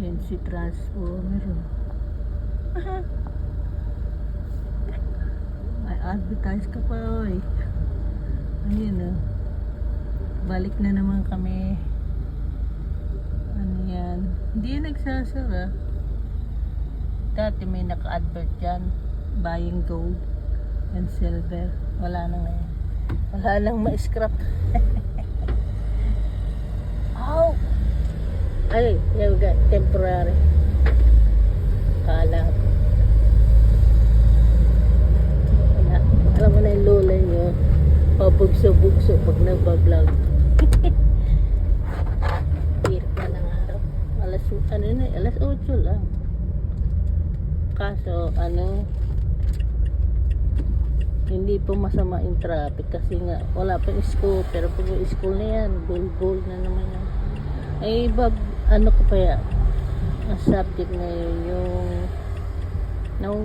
Yan si transformer. May advertise ka pa, oy. Ayun, oh. Balik na naman kami. Ano yan? Hindi yan nagsasara. Dati may naka-advert dyan. Buying gold and silver. Wala na ngayon. Wala nang ma-scrap. Ow! Ay, yung temporary. Kala ko. Wala. Alam mo na yung lola nyo. Pabugso-bugso pag nagbablog. Hirap na ng araw. Alas 8 lang. Kaso, hindi po masama yung traffic kasi nga, wala pa yung school. Pero pag yung school na yan, goal na naman yan. Ay, ano ko pa yan? Ang subject na yun, nung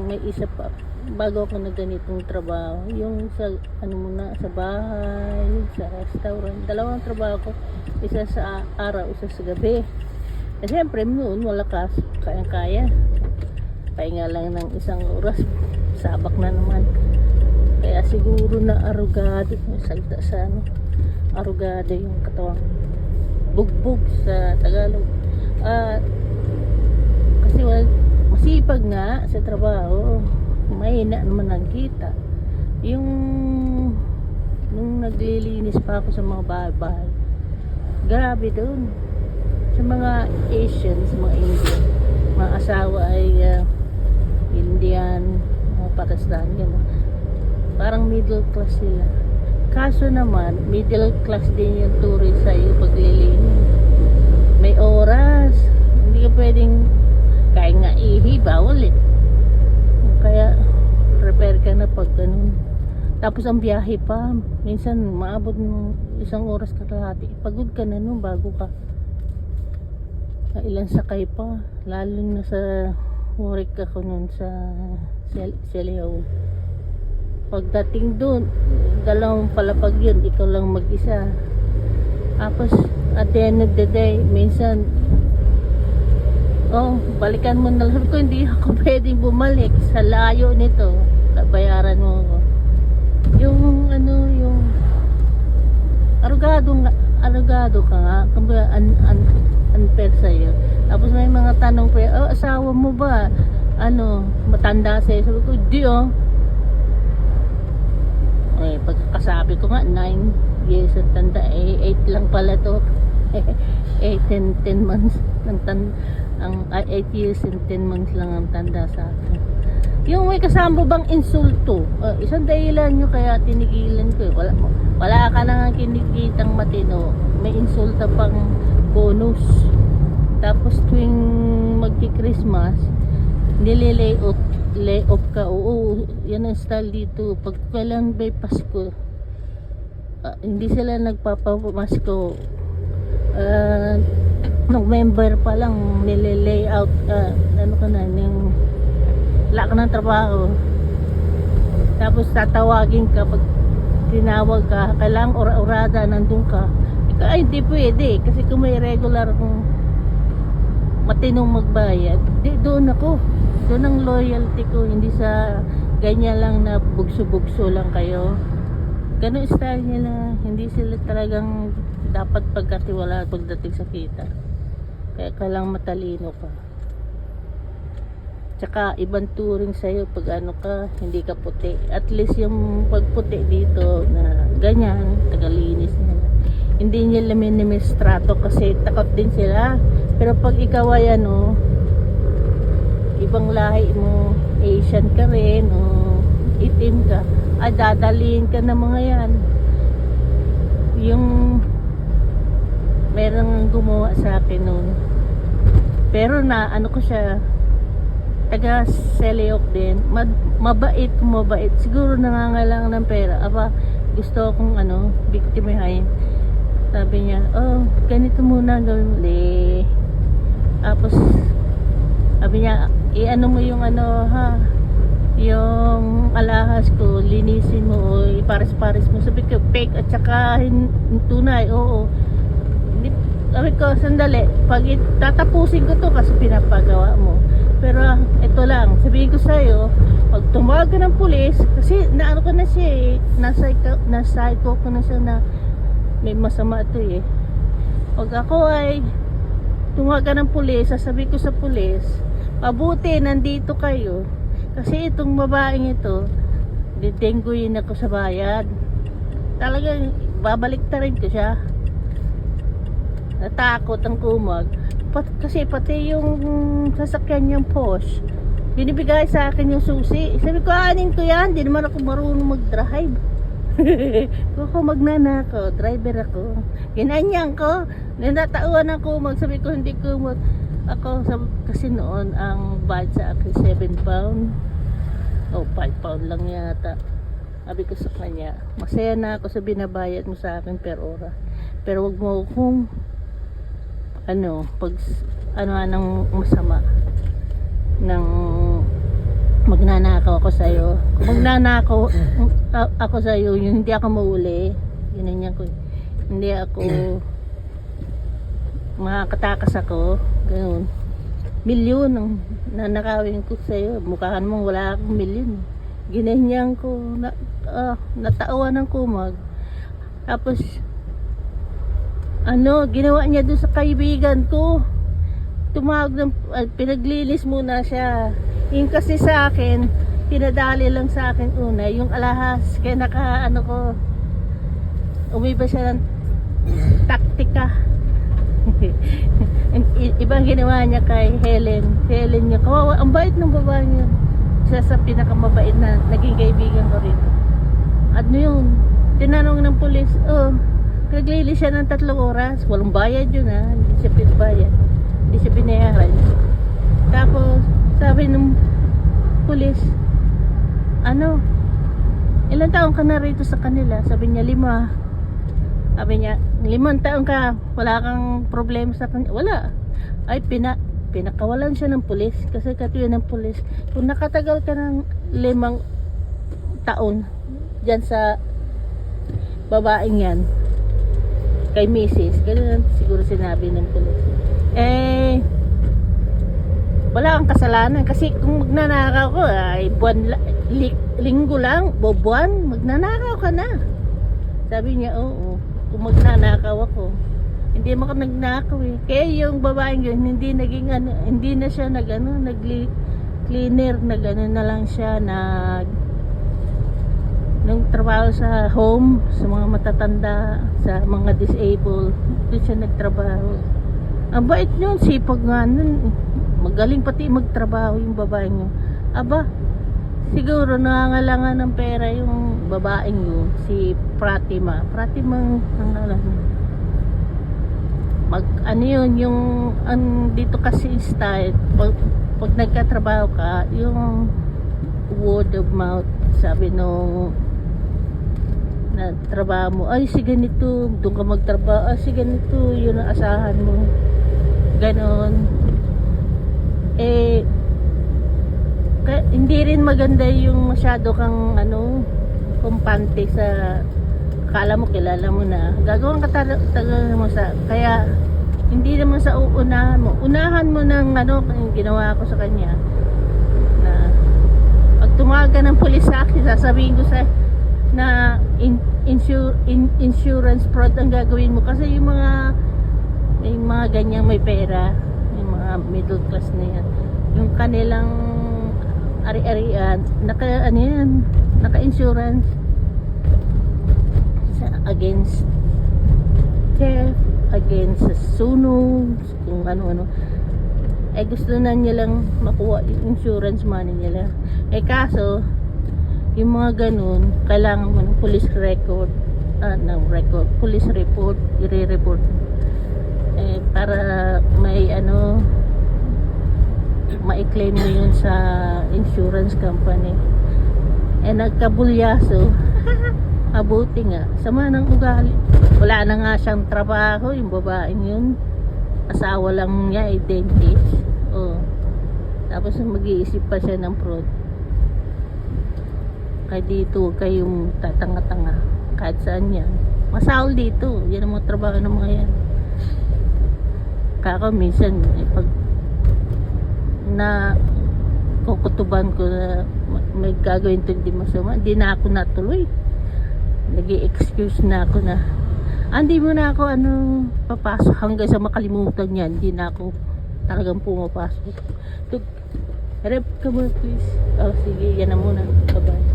may isa pa, bago ako na ganitong trabaho, yung sa, sa bahay, sa restaurant, dalawang trabaho ko, isa sa araw, isa sa gabi. Eh, siyempre, noon, wala kaya-kaya. Pahinga lang ng isang oras, sabak na naman. Kaya siguro na arugado, salta sa arugado yung katawang bugbog sa Tagalog. Kasi masipag nga sa trabaho, mahina naman ang kita. Nung naglilinis pa ako sa mga bahay-bahay, grabe doon sa mga Asians, mga Indian, mga asawa ay Indian, mga Pakistan, gano'n. Parang middle class sila. Kaso naman, middle class din yung tourist sa'yo paglilinis. May oras. Hindi ka pwedeng, kaya nga ihi, bawal eh. Kaya, prepare ka na pag ganun. Tapos ang biyahe pa, minsan maabot ng 1 oras kalahati. Pagod ka na nun bago ka. Ilang sakay pa. Lalo na sa work ako nun sa Celeho. Pagdating doon, 2 palapag yun, ikaw lang mag-isa. Tapos at the end of the day, minsan balikan mo na lang ko, hindi ako pwedeng bumalik sa layo nito, bayaran mo ako. Yung arugado ka nga, kumbaga unfair sa'yo. Tapos may mga tanong pa, asawa mo ba matanda sa'yo? Sabi ko, di pagkakasabi ko nga 9 years at tanda, 8 lang pala to. 8 and 10 months 8 years and 10 months lang ang tanda sa akin. Yung may kasama bang insulto, isang dahilan nyo kaya tinigilan ko. Wala ka nang kinikitang matino, may insulta pang bonus. Tapos tuwing magki-Christmas, nililay off ka. Oo, yan ang style dito. Pag kailan may Pasko, hindi sila nagpapamasko. November pa lang nililay out, yung wala ka ng trabaho. Tapos tatawagin ka pag tinawag ka, kailangang ora-orada nandun ka. Ay, hindi pwede kasi kung may regular kung matinong magbayad, doon ang loyalty ko, hindi sa ganyan lang na bugso-bugso lang kayo. Ganun style nila, hindi sila talagang dapat pagkatiwala pagdating sa kita. Kaya kailangang matalino ka. Tsaka ibang turing sa'yo pag ka, hindi ka puti. At least yung pagputi dito na ganyan, tagalinis nila. Hindi nila minimistrato kasi takot din sila. Pero pag ikaw ay ibang lahi mo, Asian ka rin o itim ka, dadalihin ka ng mga yan. Yung merong gumawa sa akin noon, pero ko siya, taga Celeho din, mabait siguro nangangailangan ng pera. Gusto akong biktimahin. Sabi niya, ganito muna gawin mo. Tapos sabi niya, mo yung yung alahas ko, linisin mo o ipares-pares mo. Sabi ko, fake at saka tunay. Oo. Sabi ko, sandali, pag tatapusin ko to kasi pinapagawa mo. Pero ito lang, sabihin ko sa'yo, pag tumawag ka ng pulis, kasi naano ko na siya eh, nasa ko na siya na may masama ito eh. Pag ako ay tumawag ka ng pulis, sasabihin ko sa pulis, pabuti, nandito kayo. Kasi itong babaeng ito, didengguin ako sa bayan. Talagang babalik ta rin ko siya. Natakot ang kumag. Kasi pati yung sasakyan niyang Porsche, binibigay sa akin yung susi. Sabi ko, aanin ko yan. Di naman ako marunong mag-drive. Ako magnanakaw, driver ako. Ginanyan ko. Nanatauan ako. Sabi ko, hindi ko kasi noon ang bayad sa akin 7 pound. O 5 pound lang yata. Sabi ko sa kanya, masaya na ako sa binabayad mo sa akin per ora. Pero wag mo kung pag anong masama ng magnanakaw ako sa iyo. Kung magnanakaw ako sa iyo, yung hindi ako mauli, yun ko. Hindi ako makakatakas ako, ganoon. Milyon ang nanakawin ko sa iyo. Mukhaan mo wala akong milyon. Ginanyan ko, natawa ng kumag. Tapos ginawa niya doon sa kaibigan ko. Tumawag ng pinaglilis muna siya. Yung kasi sa akin, pinadali lang sa akin una yung alahas. Kaya ko, umiba siya ng taktika. Ibang ginawa niya kay Helen niya, kawawa, ang bait ng babae niya. Siya sa pinakamabait na naging kaibigan ko rin. Yun, tinanong ng pulis, naglilis siya ng 3 oras, walang bayad yun hindi siya pinabayad, hindi siya binayaran. Tapos sabi ng pulis, ilang taon ka na rito sa kanila? Sabi niya 5. Sabi niya, 5 taon ka, wala kang problema sa kanila? Wala. Ay pinakawalan siya ng pulis kasi katuyan ng pulis, kung nakatagal ka ng 5 taon dyan sa babaeng yan, kay Mrs. Ganun siguro sinabi ng pulis. Wala kang kasalanan kasi kung magnanakaw ko ay linggo lang, buwan, magnanakaw ka na. Sabi niya, oo, kung magnanakaw ako. Hindi mo ka nagnakaw eh. Kaya yung babaeng yun, hindi na siya cleaner, na lang siya, nung trabaho sa home, sa mga matatanda, sa mga disabled, doon siya nagtrabaho. Ang bait yun, sipag nga nun. Magaling pati magtrabaho yung babaeng yun. Siguro nangangalangan ng pera yung babaeng yun, si Pratima. Dito kasi style, pag nagkatrabaho ka, yung word of mouth, sabi nung na trabaho mo, ay si ganito, doon ka magtrabaho, si ganito, yun ang asahan mo, ganon. Hindi rin maganda yung masyado kang kumpante sa, akala mo kilala mo na, gagawin ka tagal mo kaya hindi naman sa unahan mo ng yung ginawa ko sa kanya, na pag tumawag ka ng pulis sa akin, sasabihin ko na insurance fraud ang gagawin mo kasi yung mga ganyang may pera, yung mga middle class na yan, yung kanilang ari-arian naka-insurance against theft, against sunog, kung ano-ano. Gusto na nila lang makuha yung insurance money nila. Kaso yung mga ganun, kailangan mo ng police record, police report, i-report para may ma-claim mo yun sa insurance company. Nagkabulyaso. Mabuti nga, sama ng ugali. Wala na nga siyang trabaho yung babaeng yun, asawa lang niya, dentist. Tapos mag-iisip pa siya ng fraud. Kaya dito, huwag kayong tatanga-tanga kahit saan yan. Masahol dito, yan ang mga trabaho ng mga yan. Kako minsan, pag na kukutuban ko na may gagawin ito hindi masama, hindi na ako natuloy. Nag-i-excuse na ako na, hindi mo na ako papasok hanggang sa makalimutan niya. Hindi na ako talagang pumapasok. Rep ka mo please. Oh, sige, yan na muna. Bye-bye.